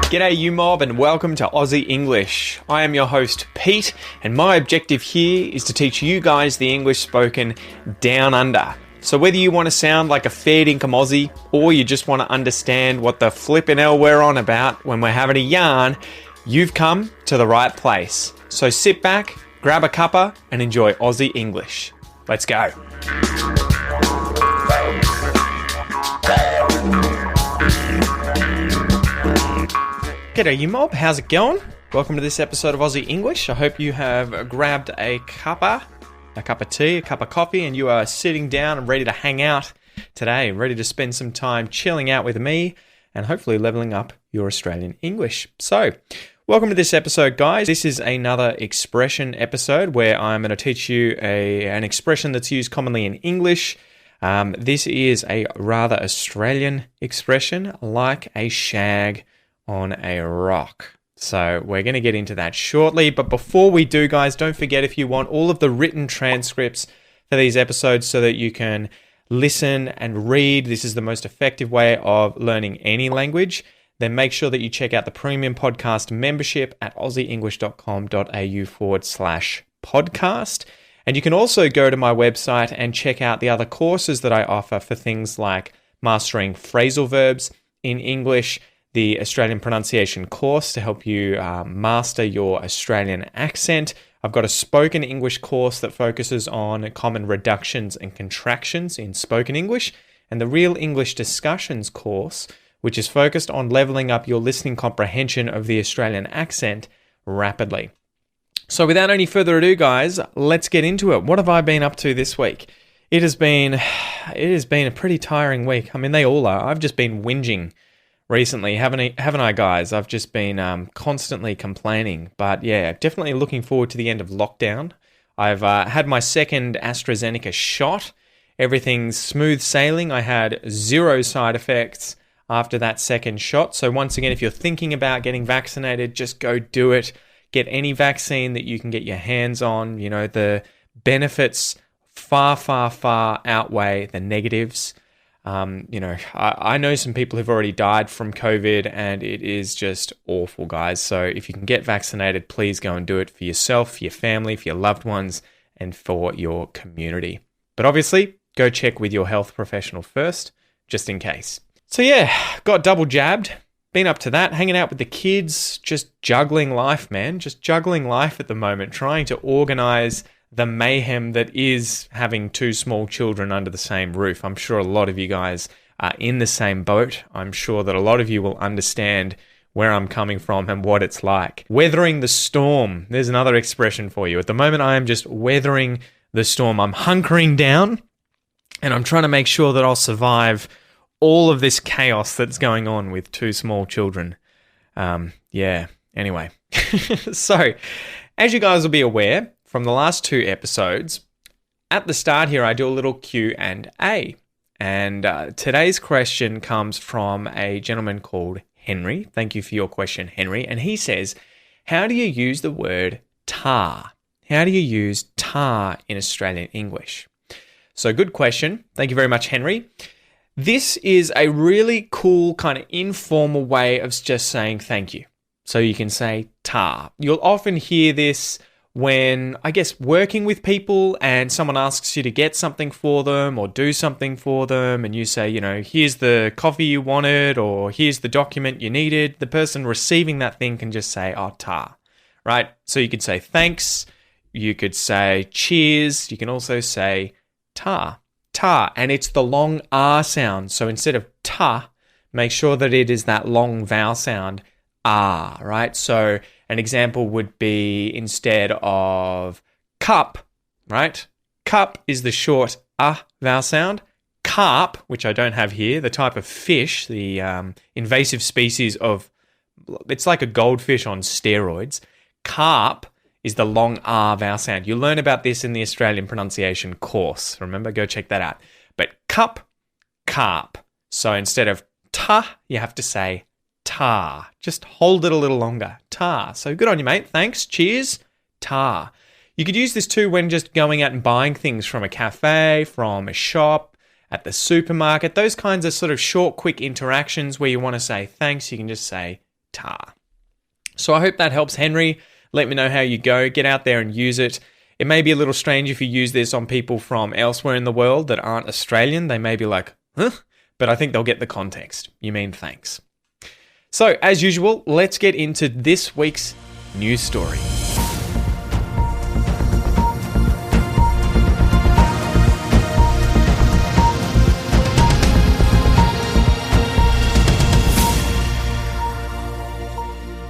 G'day you mob and welcome to Aussie English. I am your host Pete and my objective here is to teach you guys the English spoken down under. So whether you want to sound like a fair dinkum Aussie or you just want to understand what the flippin' hell we're on about when we're having a yarn, you've come to the right place. So sit back, grab a cuppa and enjoy Aussie English. Let's go. G'day you mob, how's it going? Welcome to this episode of Aussie English. I hope you have grabbed a cup of tea, a cup of coffee, and you are sitting down and ready to hang out today, ready to spend some time chilling out with me and hopefully leveling up your Australian English. So, welcome to this episode, guys. This is another expression episode where I'm going to teach you an expression that's used commonly in English. This is a rather Australian expression, like a shag on a rock. So we're going to get into that shortly. But before we do, guys, don't forget if you want all of the written transcripts for these episodes so that you can listen and read, this is the most effective way of learning any language, then make sure that you check out the premium podcast membership at aussieenglish.com.au/podcast. And you can also go to my website and check out the other courses that I offer for things like mastering phrasal verbs in English, the Australian pronunciation course to help you master your Australian accent. I've got a spoken English course that focuses on common reductions and contractions in spoken English, and the Real English Discussions course, which is focused on leveling up your listening comprehension of the Australian accent rapidly. So without any further ado, guys, let's get into it. What have I been up to this week? It has been a pretty tiring week. I mean, they all are. I've just been whinging recently, haven't I, guys? I've just been constantly complaining. But yeah, definitely looking forward to the end of lockdown. I've had my second AstraZeneca shot. Everything's smooth sailing. I had 0 side effects after that second shot. So once again, if you're thinking about getting vaccinated, just go do it. Get any vaccine that you can get your hands on. You know, the benefits far, far, far outweigh the negatives. I know some people who've already died from COVID and it is just awful, guys. So if you can get vaccinated, please go and do it for yourself, for your family, for your loved ones, and for your community. But obviously, go check with your health professional first, just in case. So yeah, got double jabbed. Been up to that, hanging out with the kids, just juggling life, man. Just juggling life at the moment, trying to organize the mayhem that is having 2 small children under the same roof. I'm sure a lot of you guys are in the same boat. I'm sure that a lot of you will understand where I'm coming from and what it's like. Weathering the storm. There's another expression for you. At the moment, I am just weathering the storm. I'm hunkering down and I'm trying to make sure that I'll survive all of this chaos that's going on with 2 small children. Anyway. So, as you guys will be aware, from the last 2 episodes, at the start here, I do a little Q&A. And today's question comes from a gentleman called Henry. Thank you for your question, Henry. And he says, how do you use the word tar? How do you use tar in Australian English? So good question. Thank you very much, Henry. This is a really cool kind of informal way of just saying thank you. So you can say tar. You'll often hear this when, I guess, working with people and someone asks you to get something for them or do something for them and you say, you know, here's the coffee you wanted or here's the document you needed, the person receiving that thing can just say, oh, tar, right? So you could say thanks, you could say cheers, you can also say tar, and it's the long R sound. So instead of ta, make sure that it is that long vowel sound, ah, right? So an example would be instead of cup, right? Cup is the short vowel sound. Carp, which I don't have here, the type of fish, the invasive species of, it's like a goldfish on steroids. Carp is the long R vowel sound. You'll learn about this in the Australian pronunciation course. Remember, go check that out. But cup, carp. So instead of ta, you have to say tar. Just hold it a little longer. Tar. So good on you, mate. Thanks. Cheers. Tar. You could use this too when just going out and buying things from a cafe, from a shop, at the supermarket. Those kinds of sort of short, quick interactions where you want to say thanks, you can just say ta. So I hope that helps, Henry. Let me know how you go. Get out there and use it. It may be a little strange if you use this on people from elsewhere in the world that aren't Australian. They may be like, huh? But I think they'll get the context. You mean thanks. So, as usual, let's get into this week's news story.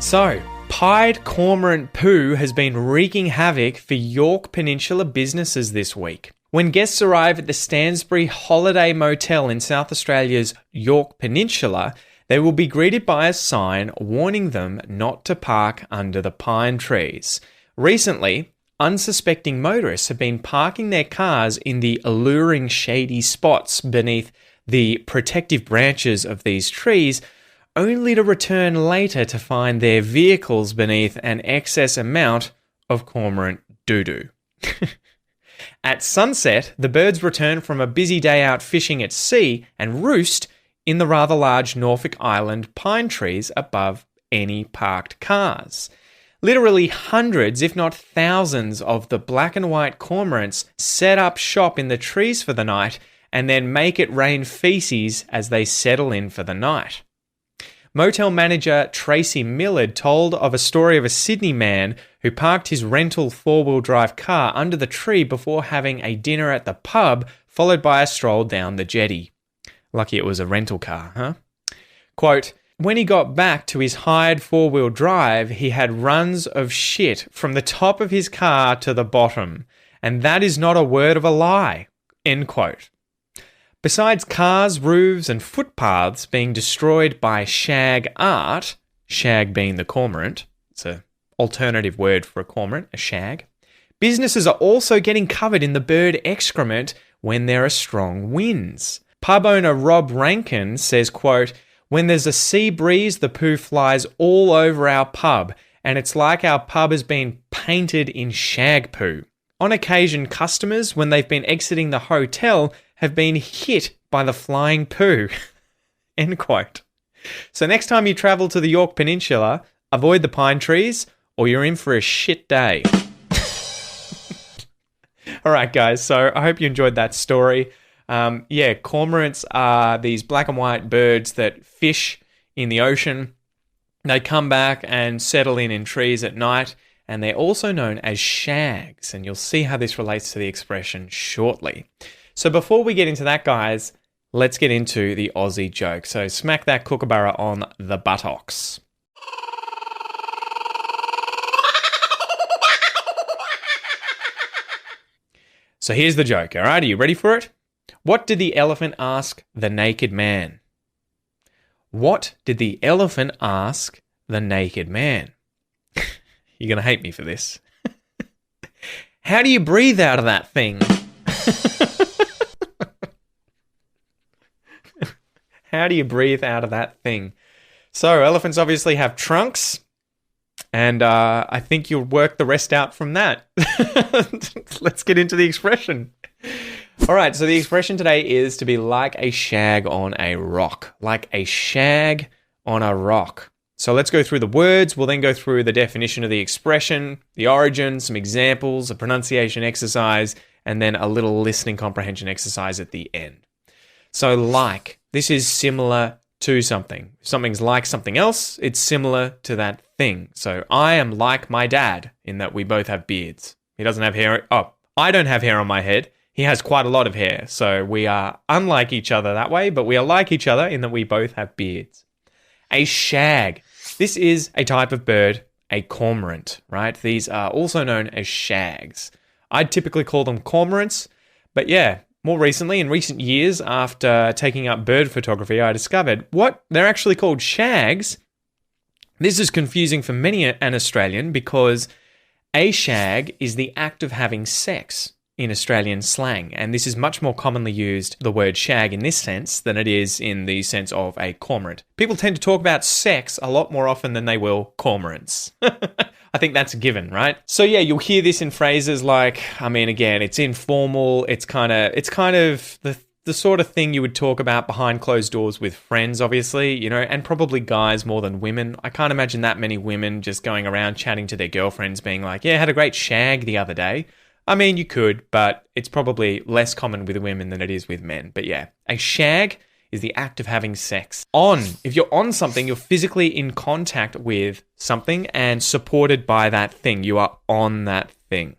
So, pied cormorant poo has been wreaking havoc for York Peninsula businesses this week. When guests arrive at the Stansbury Holiday Motel in South Australia's York Peninsula, they will be greeted by a sign warning them not to park under the pine trees. Recently, unsuspecting motorists have been parking their cars in the alluring shady spots beneath the protective branches of these trees, only to return later to find their vehicles beneath an excess amount of cormorant doo-doo. At sunset, the birds return from a busy day out fishing at sea and roost in the rather large Norfolk Island pine trees above any parked cars. Literally hundreds, if not thousands, of the black and white cormorants set up shop in the trees for the night and then make it rain feces as they settle in for the night. Motel manager Tracy Millard told of a story of a Sydney man who parked his rental four-wheel drive car under the tree before having a dinner at the pub, followed by a stroll down the jetty. Lucky it was a rental car, huh? Quote, when he got back to his hired four-wheel drive, he had runs of shit from the top of his car to the bottom, and that is not a word of a lie, end quote. Besides cars, roofs, and footpaths being destroyed by shag art, shag being the cormorant, it's an alternative word for a cormorant, a shag, businesses are also getting covered in the bird excrement when there are strong winds. Pub owner Rob Rankin says, quote, when there's a sea breeze, the poo flies all over our pub, and it's like our pub has been painted in shag poo. On occasion, customers, when they've been exiting the hotel, have been hit by the flying poo. End quote. So next time you travel to the York Peninsula, avoid the pine trees or you're in for a shit day. All right, guys. So I hope you enjoyed that story. Cormorants are these black and white birds that fish in the ocean. They come back and settle in trees at night, and they're also known as shags. And you'll see how this relates to the expression shortly. So before we get into that, guys, let's get into the Aussie joke. So smack that kookaburra on the buttocks. So here's the joke, all right? Are you ready for it? What did the elephant ask the naked man? What did the elephant ask the naked man? You're going to hate me for this. How do you breathe out of that thing? How do you breathe out of that thing? So elephants obviously have trunks, and I think you'll work the rest out from that. Let's get into the expression. All right, so the expression today is to be like a shag on a rock. Like a shag on a rock. So let's go through the words. We'll then go through the definition of the expression, the origin, some examples, a pronunciation exercise, and then a little listening comprehension exercise at the end. So like, this is similar to something. If something's like something else, it's similar to that thing. So I am like my dad in that we both have beards. He doesn't have hair. Oh, I don't have hair on my head. He has quite a lot of hair. So we are unlike each other that way, but we are like each other in that we both have beards. A shag. This is a type of bird, a cormorant, right? These are also known as shags. I'd typically call them cormorants, but yeah, more recently, in recent years, after taking up bird photography, I discovered what they're actually called shags. This is confusing for many an Australian because a shag is the act of having sex in Australian slang, and this is much more commonly used, the word shag, in this sense than it is in the sense of a cormorant. People tend to talk about sex a lot more often than they will cormorants. I think that's a given, right? So yeah, you'll hear this in phrases like, I mean, again, it's informal. It's kind of the sort of thing you would talk about behind closed doors with friends, obviously, you know, and probably guys more than women. I can't imagine that many women just going around chatting to their girlfriends being like, yeah, I had a great shag the other day. I mean, you could, but it's probably less common with women than it is with men. But yeah, a shag is the act of having sex. If you're on something, you're physically in contact with something and supported by that thing. You are on that thing.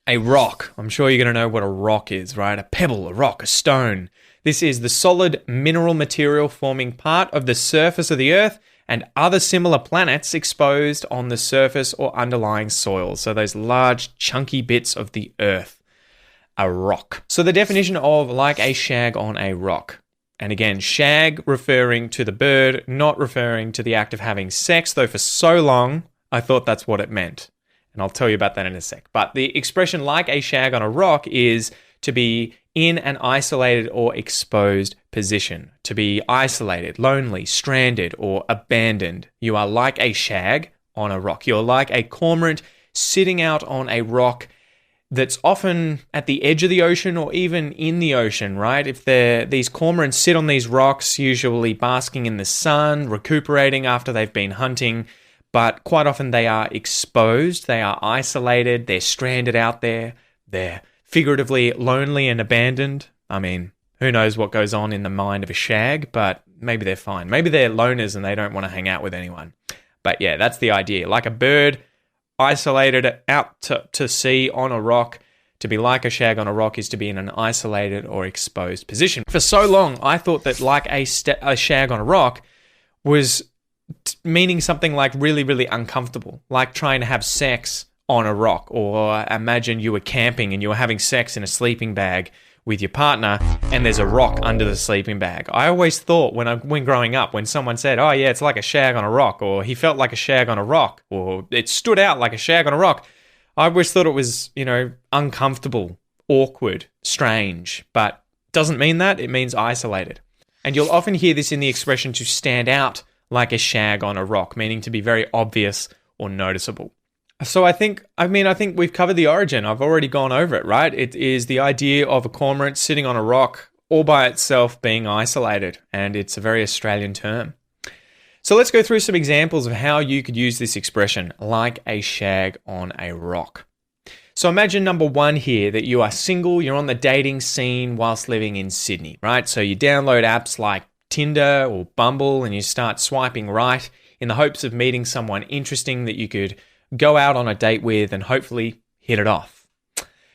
A rock. I'm sure you're going to know what a rock is, right? A pebble, a rock, a stone. This is the solid mineral material forming part of the surface of the Earth and other similar planets exposed on the surface or underlying soil. So those large, chunky bits of the Earth. A rock. So the definition of like a shag on a rock. And again, shag referring to the bird, not referring to the act of having sex, though for so long I thought that's what it meant. And I'll tell you about that in a sec. But the expression like a shag on a rock is to be in an isolated or exposed position. To be isolated, lonely, stranded, or abandoned. You are like a shag on a rock. You're like a cormorant sitting out on a rock that's often at the edge of the ocean or even in the ocean, right? If these cormorants sit on these rocks, usually basking in the sun, recuperating after they've been hunting, but quite often they are exposed, they are isolated, they're stranded out there, they're figuratively lonely and abandoned. I mean, who knows what goes on in the mind of a shag, but maybe they're fine. Maybe they're loners and they don't want to hang out with anyone. But yeah, that's the idea. Like a bird, isolated out to sea on a rock. To be like a shag on a rock is to be in an isolated or exposed position. For so long, I thought that like a shag on a rock was meaning something like really, really uncomfortable, like trying to have sex on a rock, or imagine you were camping and you were having sex in a sleeping bag with your partner and there's a rock under the sleeping bag. I always thought when growing up, when someone said, oh yeah, it's like a shag on a rock, or he felt like a shag on a rock, or it stood out like a shag on a rock, I always thought it was, you know, uncomfortable, awkward, strange, but doesn't mean that. It means isolated. And you'll often hear this in the expression to stand out like a shag on a rock, meaning to be very obvious or noticeable. So I think we've covered the origin. I've already gone over it, right? It is the idea of a cormorant sitting on a rock all by itself being isolated, and it's a very Australian term. So let's go through some examples of how you could use this expression, like a shag on a rock. So imagine number one here, that you are single, you're on the dating scene whilst living in Sydney, right? So you download apps like Tinder or Bumble and you start swiping right in the hopes of meeting someone interesting that you could go out on a date with and hopefully hit it off.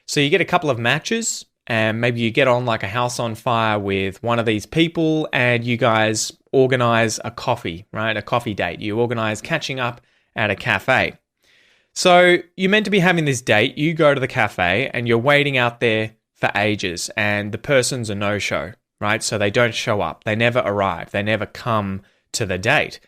So you get a couple of matches and maybe you get on like a house on fire with one of these people and you guys organize a coffee, right? A coffee date. You organize catching up at a cafe. So you're meant to be having this date. You go to the cafe and you're waiting out there for ages and the person's a no-show, right? So they don't show up. They never arrive. They never come to the date.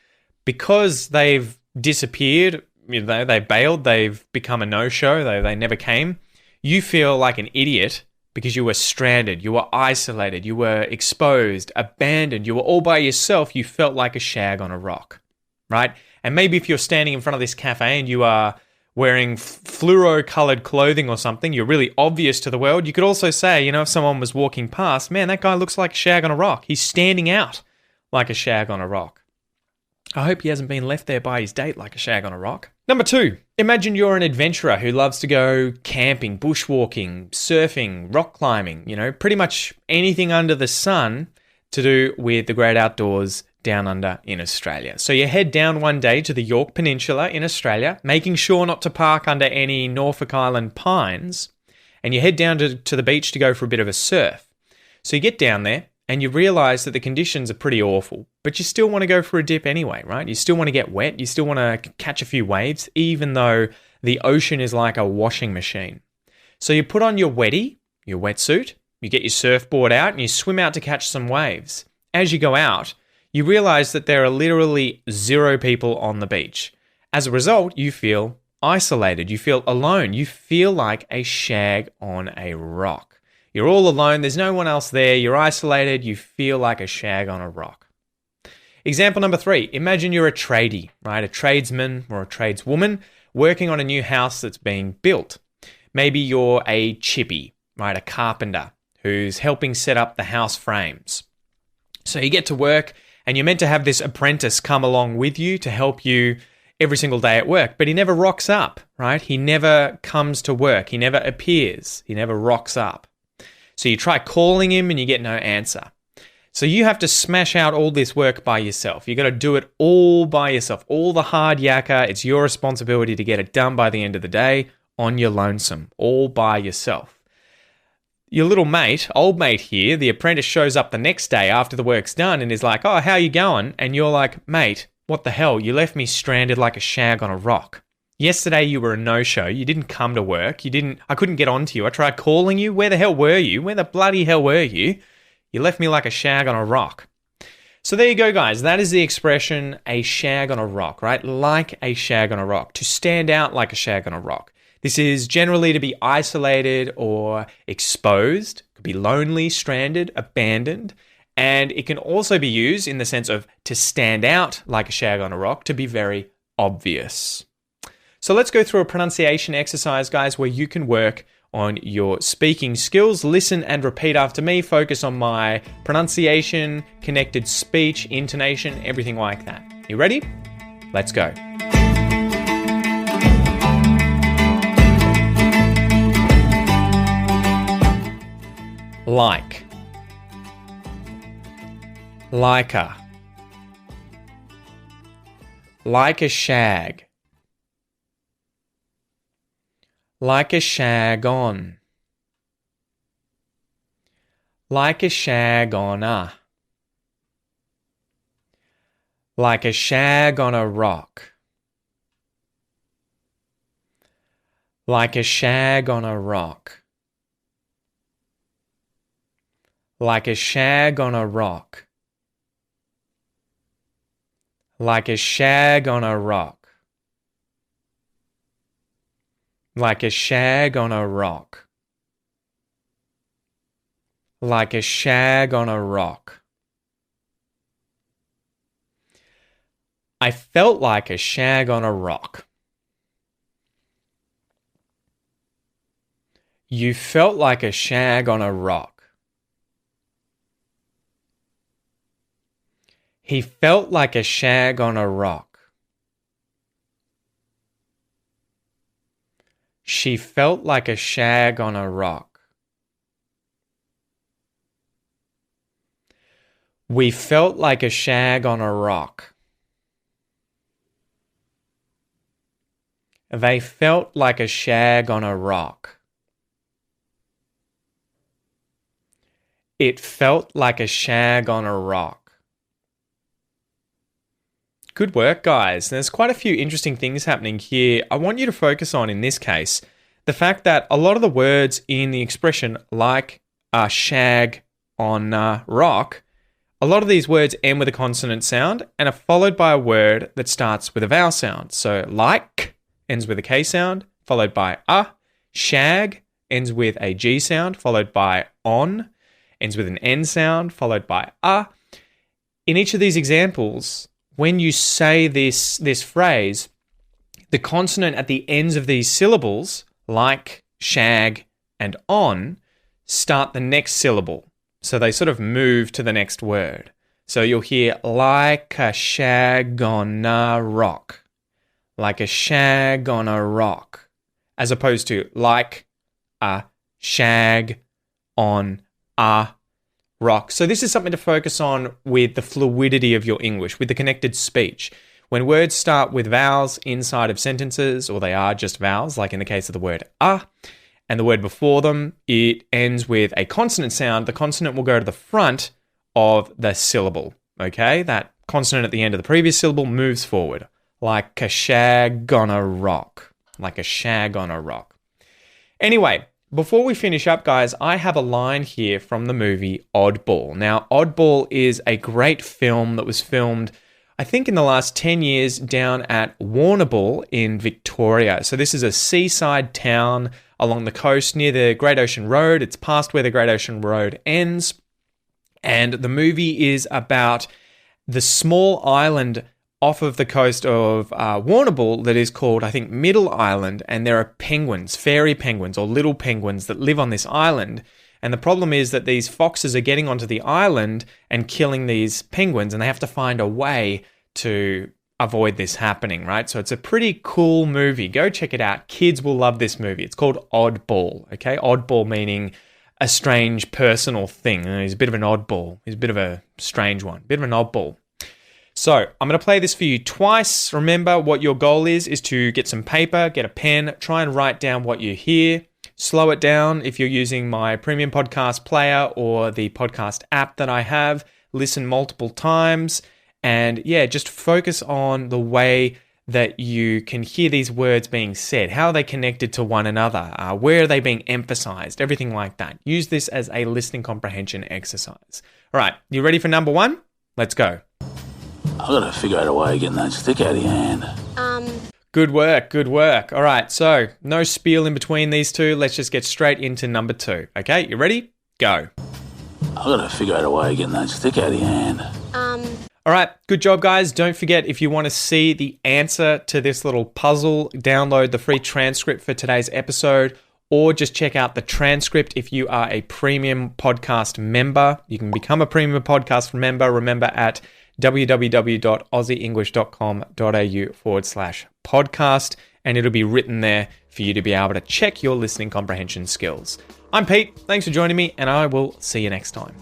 Because they've disappeared, you know, they bailed, they've become a no-show, they never came, you feel like an idiot because you were stranded, you were isolated, you were exposed, abandoned, you were all by yourself, you felt like a shag on a rock, right? And maybe if you're standing in front of this cafe and you are wearing fluoro-colored clothing or something, you're really obvious to the world, you could also say, you know, if someone was walking past, man, that guy looks like a shag on a rock. He's standing out like a shag on a rock. I hope he hasn't been left there by his date like a shag on a rock. Number two, imagine you're an adventurer who loves to go camping, bushwalking, surfing, rock climbing, you know, pretty much anything under the sun to do with the great outdoors down under in Australia. So you head down one day to the Yorke Peninsula in Australia, making sure not to park under any Norfolk Island pines, and you head down to the beach to go for a bit of a surf. So you get down there, and you realize that the conditions are pretty awful, but you still want to go for a dip anyway, right? You still want to get wet. You still want to catch a few waves, even though the ocean is like a washing machine. So you put on your wetsuit, you get your surfboard out, and you swim out to catch some waves. As you go out, you realize that there are literally 0 people on the beach. As a result, you feel isolated. You feel alone. You feel like a shag on a rock. You're all alone, there's no one else there, you're isolated, you feel like a shag on a rock. Example number 3, imagine you're a tradie, right? A tradesman or a tradeswoman working on a new house that's being built. Maybe you're a chippy, right? A carpenter who's helping set up the house frames. So you get to work and you're meant to have this apprentice come along with you to help you every single day at work, but he never rocks up, right? He never comes to work. He never appears. He never rocks up. So you try calling him and you get no answer. So you have to smash out all this work by yourself. You got to do it all by yourself. All the hard yakka, it's your responsibility to get it done by the end of the day on your lonesome, all by yourself. Your little mate, old mate here, the apprentice shows up the next day after the work's done and is like, "Oh, how you going?" And you're like, "Mate, what the hell? You left me stranded like a shag on a rock. Yesterday you were a no-show. You didn't come to work. I couldn't get on to you. I tried calling you. Where the hell were you? Where the bloody hell were you? You left me like a shag on a rock." So there you go, guys. That is the expression, a shag on a rock, right? Like a shag on a rock. To stand out like a shag on a rock. This is generally to be isolated or exposed. It could be lonely, stranded, abandoned. And it can also be used in the sense of to stand out like a shag on a rock, to be very obvious. So let's go through a pronunciation exercise, guys, where you can work on your speaking skills. Listen and repeat after me. Focus on my pronunciation, connected speech, intonation, everything like that. You ready? Let's go. Like. Like a. Like a shag. Like a shag on. Like a shag on a. Like a shag on a rock. Like a shag on a rock. Like a shag on a rock. Like a shag on a rock. Like a shag on a rock. Like a shag on a rock. I felt like a shag on a rock. You felt like a shag on a rock. He felt like a shag on a rock. She felt like a shag on a rock. We felt like a shag on a rock. They felt like a shag on a rock. It felt like a shag on a rock. Good work, guys. There's quite a few interesting things happening here. I want you to focus on, in this case, the fact that a lot of the words in the expression like a shag on a rock, a lot of these words end with a consonant sound and are followed by a word that starts with a vowel sound. So like ends with a K sound, followed by a. Shag ends with a G sound, followed by on, ends with an N sound, followed by a. In each of these examples, when you say this phrase, the consonant at the ends of these syllables, like shag and on, start the next syllable. So they sort of move to the next word. So you'll hear like a shag on a rock. Like a shag on a rock. As opposed to like a shag on a rock. So this is something to focus on with the fluidity of your English, with the connected speech. When words start with vowels inside of sentences, or they are just vowels, like in the case of the word a, and the word before them, it ends with a consonant sound, the consonant will go to the front of the syllable, okay? That consonant at the end of the previous syllable moves forward, like a shag on a rock, like a shag on a rock. Anyway, before we finish up, guys, I have a line here from the movie Oddball. Now, Oddball is a great film that was filmed, I think, in the last 10 years down at Warrnambool in Victoria. So this is a seaside town along the coast near the Great Ocean Road. It's past where the Great Ocean Road ends. And the movie is about the small island off of the coast of Warrnambool that is called, I think, Middle Island, and there are penguins, fairy penguins or little penguins that live on this island. And the problem is that these foxes are getting onto the island and killing these penguins, and they have to find a way to avoid this happening, right? So it's a pretty cool movie. Go check it out. Kids will love this movie. It's called Oddball, okay? Oddball meaning a strange personal thing. He's a bit of an oddball. He's a bit of a strange one, bit of an oddball. So I'm going to play this for you twice. Remember, what your goal is to get some paper, get a pen, try and write down what you hear. Slow it down if you're using my premium podcast player or the podcast app that I have. Listen multiple times. And yeah, just focus on the way that you can hear these words being said. How are they connected to one another? Where are they being emphasized? Everything like that. Use this as a listening comprehension exercise. All right, you ready for number one? Let's go. I've got to figure out a way of getting that stick out of your hand. Good work, good work. All right, so no spiel in between these two. Let's just get straight into number two. Okay, you ready? Go. I've got to figure out a way of getting that stick out of your hand. All right, good job, guys. Don't forget, if you want to see the answer to this little puzzle, download the free transcript for today's episode, or just check out the transcript if you are a premium podcast member. You can become a premium podcast member, remember, at www.aussieenglish.com.au/podcast, and it'll be written there for you to be able to check your listening comprehension skills. I'm Pete. Thanks for joining me, and I will see you next time.